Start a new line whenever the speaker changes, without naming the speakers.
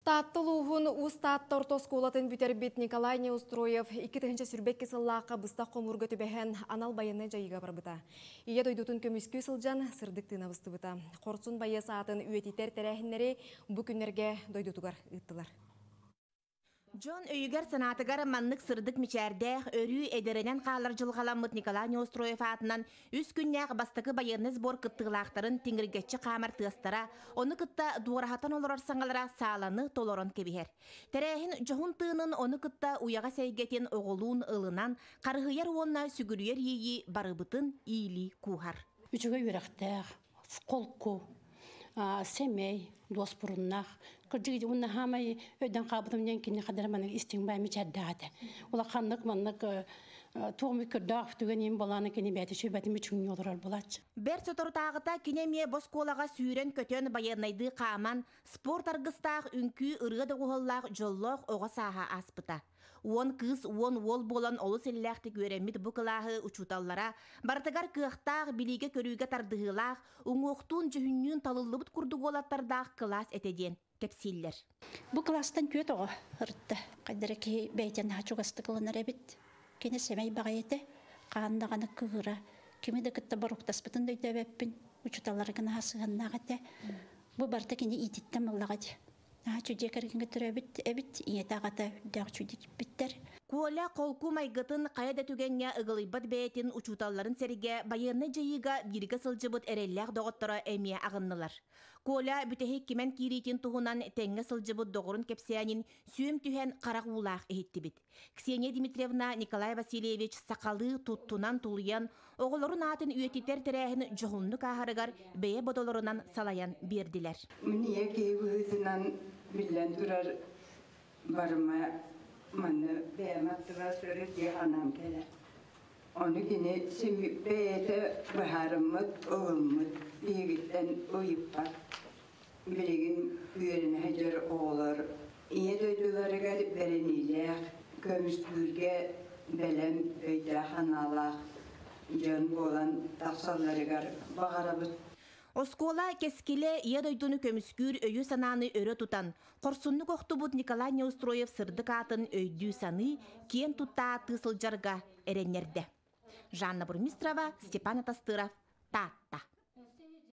Таттылуғын ұстаттыр тосколатын бүтербет Николай Неустроев 2-тігінші сүрбек кесіллаққа бұста қомырғы түбәхен анал байыны жайыға бар бұта. Ие дойдутын көміскүй сылжан сырдық тына бұсты бұта. Қорсын байы саатын үйетитер тәрәхінлері бұ күнерге дойдутуғар ұттылар.
Джон өйгер санатыгар маннык сырдык мичәрдәх өрү эдеренен қалар жылғаламыт Николай Неустроев атынан үс күннәк бастықы байырны сбор кыттығылақтарын теңіргетчі қамар тыыстара, оны кытта дуарахатан олорар саңалара сааланы толорон кебихер. Тәрәхін жоғын тыынын оны кытта уяға сәйгетен оғылуын ылынан, қарғыяр онна сүгірүйер ейі барыбытын ийли кухар.
Үчігі үйрақтәқ, қолку, семей, дос бұрыннақ, күрдігі ұнна хамай өйден қабытымден кені қадар маның істің бәй мечәддәді. Ола қандық манық туғымы күрдақ түген ем боланы кені бәді шөбәтімі чүңі олырар болатшы.
Бәр сотортағыта кенеме босколаға сүйрен көтен байырнайды қаман, спорт арғыстақ үнкі ұрғы дұғыллақ жоллық оға саға аспыта. Он кыз, он ол болан олы селләхті көремет бұқылағы ұчуталлара, бартығар кықтақ біліге көріге тардығылақ, ұңоқтун жүхіннен талылыбыт күрді олаттардақ класс әтеден кепсиллер.
Бұл кластан көт оға ұртты. Қайдыры бәйтен хачуғасты қылынар әбіт. Кені семей бағайеті, қағандағаны күғыра. Кемеді күтті баруқтаспытын дөйді әбіппін. Ұчуталарығын асығаннағаты. Бұл барты кені итіттім ұлағады. Чудекерген түрәбит әбит иетағата дәқ чудек биттер.
Коля қолку майгытын қайда түгенге ұғылайбат бәйтін ұчуталарын сәріге байырны жайыға бірге сылжыбыт әрелләқ доғыттыра әмия ағыннылар. Коля бүтәхек кемен кирейтін тұғынан тәңгі сылжыбыт доғырын кепсиянин сүйім түйен қарақ улақ әйетті бит. Ксения Дмитриевна Николай Васильевич сақалы тұттунан тұлыян, оғылырын атын үйететер тәрәхін жоғынны қағарығар бәе бодолырынан салаян берділер.
Мне кейвізінен білен тұрар барыма маны бәйматтыға сөрі дияғанам келер. Onu yine beyde baharımız, oğulumuz, birlikten uyup var. Birliğin üyerine hacer oğullar. İyi duyduları gelip vereniyle, gömüştürge belem öyde hanalar, can olan taksalları gelip baharımız.
Оскола кескиле ядойдуну көмүскүр өйү сананы өрө тутан. Корсунну коқтубут Николай Неустроев сырдык атын өйдүү саны кен тутта тысыл жарга эреннерде. Жанна Бурмистрова, Степан Атастыров, Татта.